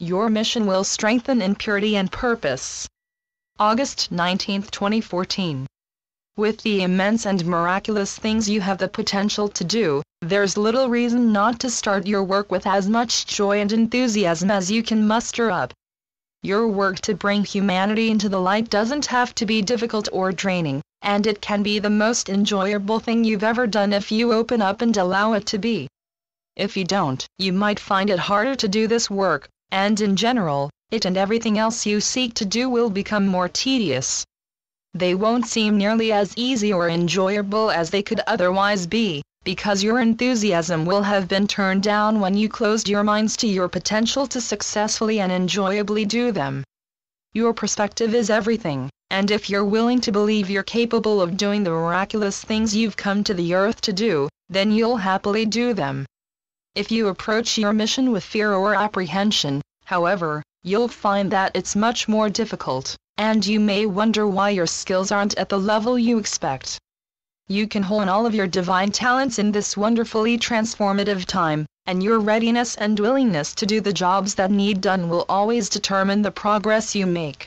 your mission will strengthen in purity and purpose. August 19, 2014. With the immense and miraculous things you have the potential to do, there's little reason not to start your work with as much joy and enthusiasm as you can muster up. Your work to bring humanity into the light doesn't have to be difficult or draining, and it can be the most enjoyable thing you've ever done if you open up and allow it to be. If you don't, you might find it harder to do this work, and in general, it and everything else you seek to do will become more tedious. They won't seem nearly as easy or enjoyable as they could otherwise be, because your enthusiasm will have been turned down when you closed your minds to your potential to successfully and enjoyably do them. Your perspective is everything, and if you're willing to believe you're capable of doing the miraculous things you've come to the earth to do, then you'll happily do them. If you approach your mission with fear or apprehension, however, you'll find that it's much more difficult, and you may wonder why your skills aren't at the level you expect. You can hone all of your divine talents in this wonderfully transformative time, and your readiness and willingness to do the jobs that need done will always determine the progress you make.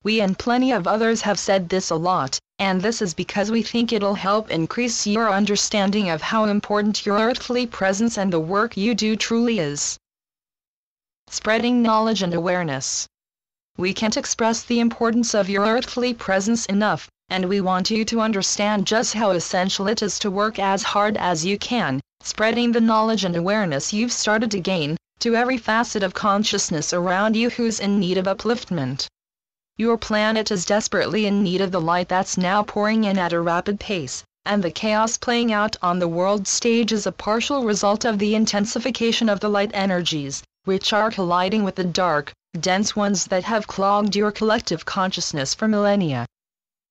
We and plenty of others have said this a lot, and this is because we think it'll help increase your understanding of how important your earthly presence and the work you do truly is. Spreading knowledge and awareness. We can't express the importance of your earthly presence enough, and we want you to understand just how essential it is to work as hard as you can, spreading the knowledge and awareness you've started to gain, to every facet of consciousness around you who's in need of upliftment. Your planet is desperately in need of the light that's now pouring in at a rapid pace, and the chaos playing out on the world stage is a partial result of the intensification of the light energies, which are colliding with the dark, dense ones that have clogged your collective consciousness for millennia.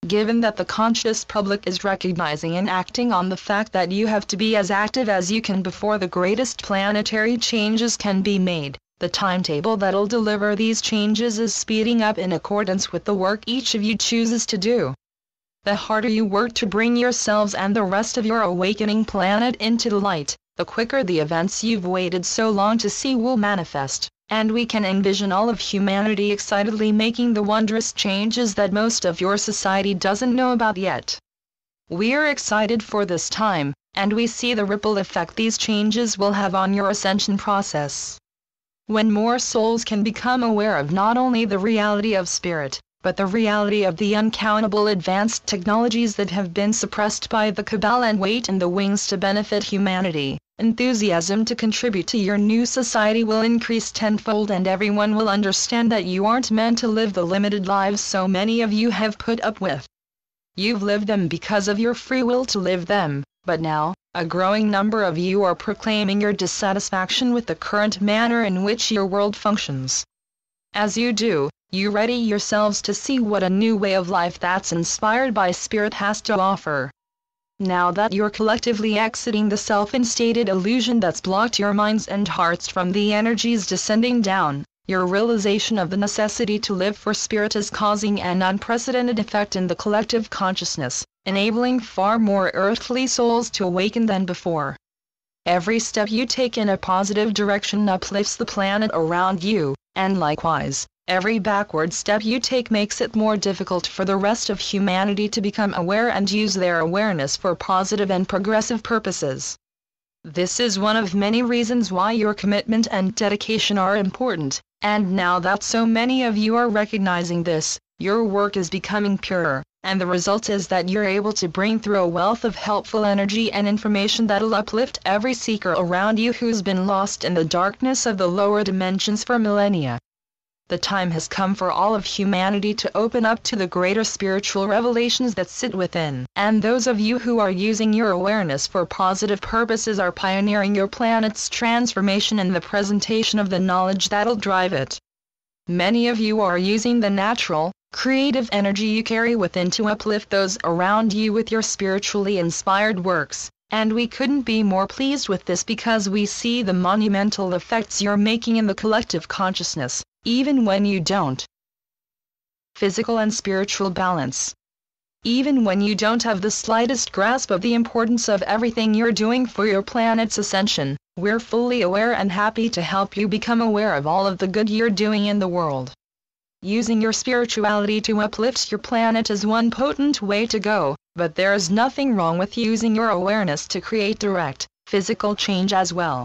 Given that the conscious public is recognizing and acting on the fact that you have to be as active as you can before the greatest planetary changes can be made, the timetable that'll deliver these changes is speeding up in accordance with the work each of you chooses to do. The harder you work to bring yourselves and the rest of your awakening planet into the light, the quicker the events you've waited so long to see will manifest, and we can envision all of humanity excitedly making the wondrous changes that most of your society doesn't know about yet. We're excited for this time, and we see the ripple effect these changes will have on your ascension process. When more souls can become aware of not only the reality of spirit, but the reality of the uncountable advanced technologies that have been suppressed by the cabal and wait in the wings to benefit humanity, enthusiasm to contribute to your new society will increase tenfold, and everyone will understand that you aren't meant to live the limited lives so many of you have put up with. You've lived them because of your free will to live them, but now, a growing number of you are proclaiming your dissatisfaction with the current manner in which your world functions. As you do, you ready yourselves to see what a new way of life that's inspired by spirit has to offer. Now that you're collectively exiting the self-instated illusion that's blocked your minds and hearts from the energies descending down, your realization of the necessity to live for spirit is causing an unprecedented effect in the collective consciousness, enabling far more earthly souls to awaken than before. Every step you take in a positive direction uplifts the planet around you, and likewise, every backward step you take makes it more difficult for the rest of humanity to become aware and use their awareness for positive and progressive purposes. This is one of many reasons why your commitment and dedication are important, and now that so many of you are recognizing this, your work is becoming purer, and the result is that you're able to bring through a wealth of helpful energy and information that'll uplift every seeker around you who's been lost in the darkness of the lower dimensions for millennia. The time has come for all of humanity to open up to the greater spiritual revelations that sit within, and those of you who are using your awareness for positive purposes are pioneering your planet's transformation and the presentation of the knowledge that'll drive it. Many of you are using the natural, creative energy you carry within to uplift those around you with your spiritually inspired works, and we couldn't be more pleased with this because we see the monumental effects you're making in the collective consciousness, even when you don't. Physical and spiritual balance. Even when you don't have the slightest grasp of the importance of everything you're doing for your planet's ascension, We're fully aware and happy to help you become aware of all of the good you're doing in the world. Using your spirituality to uplift your planet is one potent way to go, but there's nothing wrong with using your awareness to create direct, physical change as well.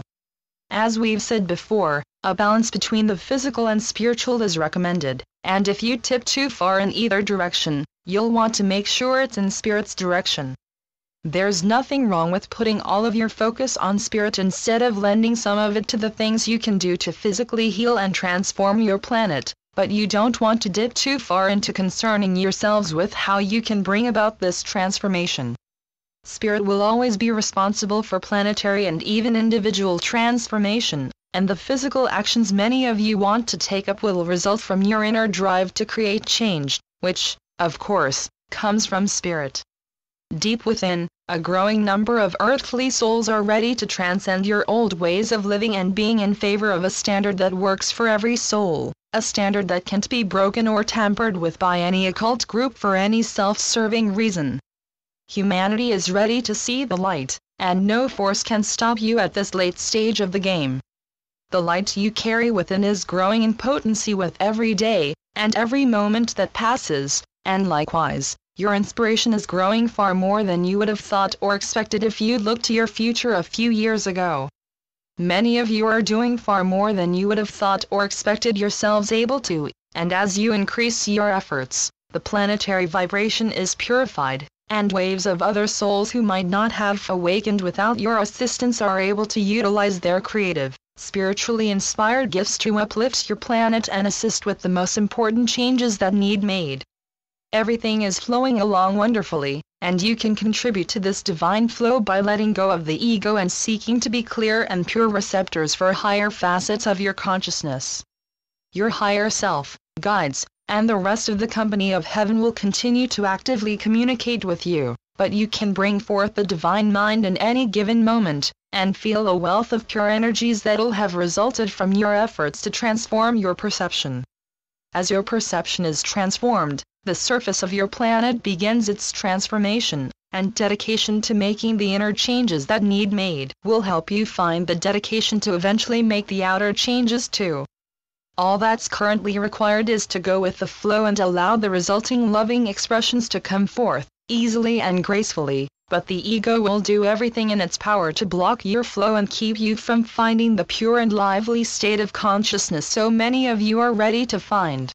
As we've said before, a balance between the physical and spiritual is recommended, and if you tip too far in either direction, you'll want to make sure it's in spirit's direction. There's nothing wrong with putting all of your focus on spirit instead of lending some of it to the things you can do to physically heal and transform your planet, but you don't want to dip too far into concerning yourselves with how you can bring about this transformation. Spirit will always be responsible for planetary and even individual transformation, and the physical actions many of you want to take up will result from your inner drive to create change, which, of course, comes from spirit. Deep within, a growing number of earthly souls are ready to transcend your old ways of living and being in favor of a standard that works for every soul, a standard that can't be broken or tampered with by any occult group for any self-serving reason. Humanity is ready to see the light, and no force can stop you at this late stage of the game. The light you carry within is growing in potency with every day, and every moment that passes, and likewise, your inspiration is growing far more than you would have thought or expected if you'd looked to your future a few years ago. Many of you are doing far more than you would have thought or expected yourselves able to, and as you increase your efforts, the planetary vibration is purified, and waves of other souls who might not have awakened without your assistance are able to utilize their creative, spiritually inspired gifts to uplift your planet and assist with the most important changes that need made. Everything is flowing along wonderfully, and you can contribute to this divine flow by letting go of the ego and seeking to be clear and pure receptors for higher facets of your consciousness. Your higher self, guides, and the rest of the company of heaven will continue to actively communicate with you, but you can bring forth the divine mind in any given moment, and feel a wealth of pure energies that'll have resulted from your efforts to transform your perception. As your perception is transformed, the surface of your planet begins its transformation, and dedication to making the inner changes that need made will help you find the dedication to eventually make the outer changes too. All that's currently required is to go with the flow and allow the resulting loving expressions to come forth, easily and gracefully, but the ego will do everything in its power to block your flow and keep you from finding the pure and lively state of consciousness so many of you are ready to find.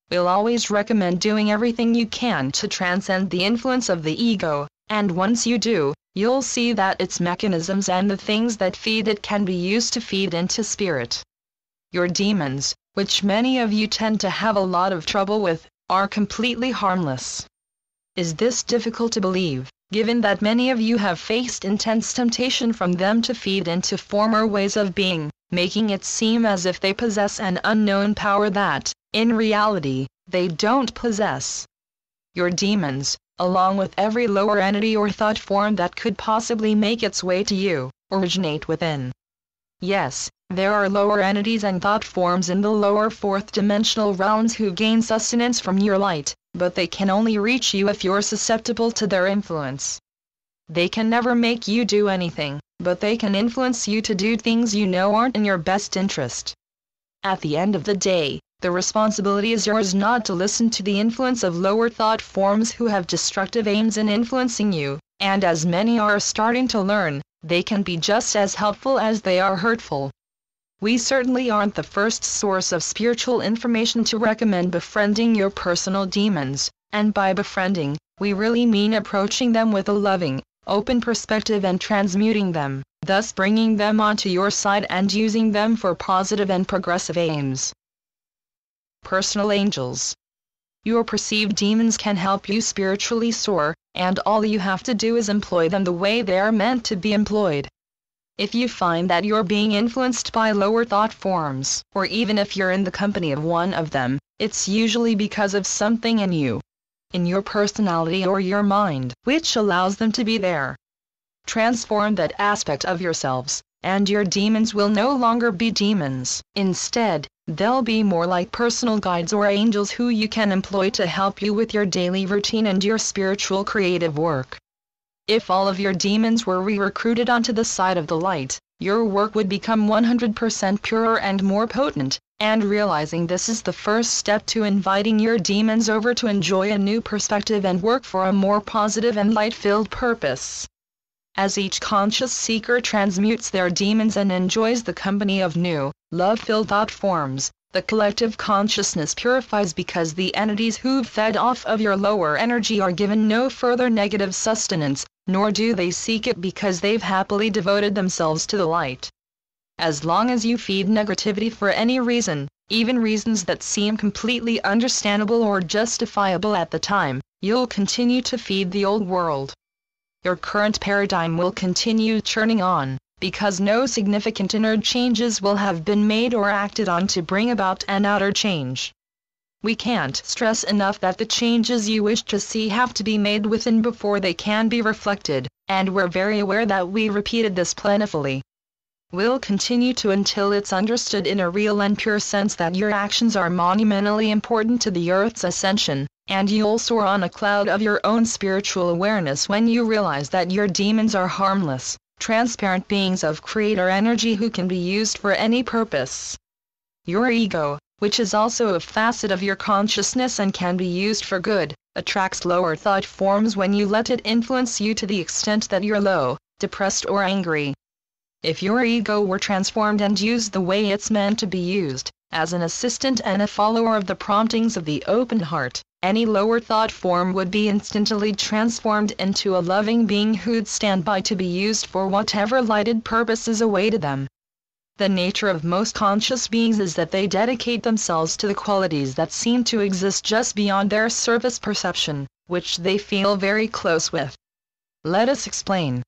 We'll always recommend doing everything you can to transcend the influence of the ego, and once you do, you'll see that its mechanisms and the things that feed it can be used to feed into spirit. Your demons, which many of you tend to have a lot of trouble with, are completely harmless. Is this difficult to believe, given that many of you have faced intense temptation from them to feed into former ways of being, making it seem as if they possess an unknown power that, in reality, they don't possess? Your demons, along with every lower entity or thought form that could possibly make its way to you, originate within. Yes, there are lower entities and thought forms in the lower fourth-dimensional realms who gain sustenance from your light, but they can only reach you if you're susceptible to their influence. They can never make you do anything, but they can influence you to do things you know aren't in your best interest. At the end of the day, the responsibility is yours not to listen to the influence of lower thought forms who have destructive aims in influencing you, and as many are starting to learn, they can be just as helpful as they are hurtful. We certainly aren't the first source of spiritual information to recommend befriending your personal demons, and by befriending, we really mean approaching them with a loving, open perspective and transmuting them, thus bringing them onto your side and using them for positive and progressive aims. Personal angels. Your perceived demons can help you spiritually soar, and all you have to do is employ them the way they are meant to be employed. If you find that you're being influenced by lower thought forms, or even if you're in the company of one of them, it's usually because of something in you, in your personality or your mind, which allows them to be there. Transform that aspect of yourselves, and your demons will no longer be demons. Instead, they'll be more like personal guides or angels who you can employ to help you with your daily routine and your spiritual creative work. If all of your demons were re-recruited onto the side of the light, your work would become 100% purer and more potent, and realizing this is the first step to inviting your demons over to enjoy a new perspective and work for a more positive and light-filled purpose. As each conscious seeker transmutes their demons and enjoys the company of new, love-filled thought forms, the collective consciousness purifies because the entities who've fed off of your lower energy are given no further negative sustenance, nor do they seek it because they've happily devoted themselves to the light. As long as you feed negativity for any reason, even reasons that seem completely understandable or justifiable at the time, you'll continue to feed the old world. Your current paradigm will continue churning on, because no significant inner changes will have been made or acted on to bring about an outer change. We can't stress enough that the changes you wish to see have to be made within before they can be reflected, and we're very aware that we repeated this plentifully. We'll continue to until it's understood in a real and pure sense that your actions are monumentally important to the Earth's ascension, and you'll soar on a cloud of your own spiritual awareness when you realize that your demons are harmless, transparent beings of creator energy who can be used for any purpose. Your ego, which is also a facet of your consciousness and can be used for good, attracts lower thought forms when you let it influence you to the extent that you're low, depressed or angry. If your ego were transformed and used the way it's meant to be used, as an assistant and a follower of the promptings of the open heart, any lower thought form would be instantly transformed into a loving being who'd stand by to be used for whatever lighted purposes awaited them. The nature of most conscious beings is that they dedicate themselves to the qualities that seem to exist just beyond their surface perception, which they feel very close with. Let us explain.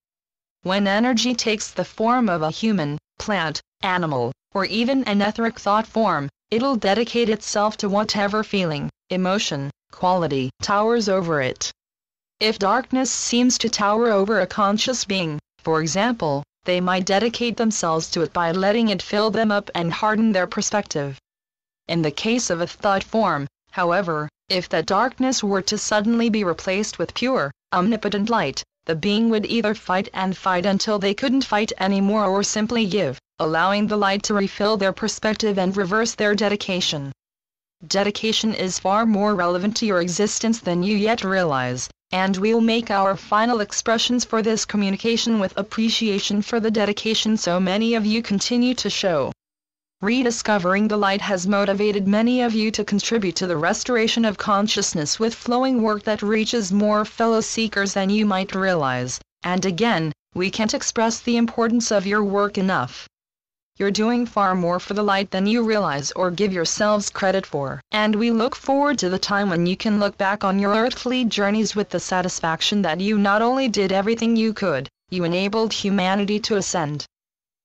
When energy takes the form of a human, plant, animal, or even an etheric thought form, it'll dedicate itself to whatever feeling, emotion, quality towers over it. If darkness seems to tower over a conscious being, for example, they might dedicate themselves to it by letting it fill them up and harden their perspective. In the case of a thought form, however, if that darkness were to suddenly be replaced with pure, omnipotent light, the being would either fight and fight until they couldn't fight anymore or simply give, allowing the light to refill their perspective and reverse their dedication. Dedication is far more relevant to your existence than you yet realize, and we'll make our final expressions for this communication with appreciation for the dedication so many of you continue to show. Rediscovering the light has motivated many of you to contribute to the restoration of consciousness with flowing work that reaches more fellow seekers than you might realize, and again, we can't express the importance of your work enough. You're doing far more for the light than you realize or give yourselves credit for, and we look forward to the time when you can look back on your earthly journeys with the satisfaction that you not only did everything you could, you enabled humanity to ascend.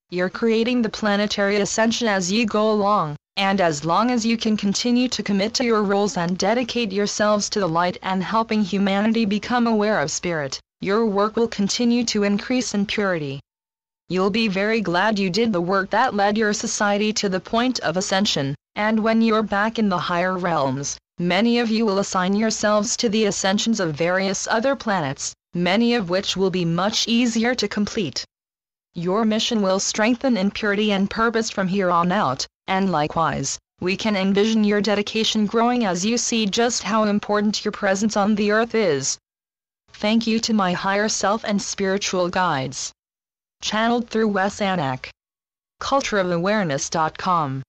You're creating the planetary ascension as you go along, and as long as you can continue to commit to your roles and dedicate yourselves to the light and helping humanity become aware of spirit, your work will continue to increase in purity. You'll be very glad you did the work that led your society to the point of ascension, and when you're back in the higher realms, many of you will assign yourselves to the ascensions of various other planets, many of which will be much easier to complete. Your mission will strengthen in purity and purpose from here on out, and likewise, we can envision your dedication growing as you see just how important your presence on the earth is. Thank you to my higher self and spiritual guides. Channeled through Wes Anak. cultureofawareness.com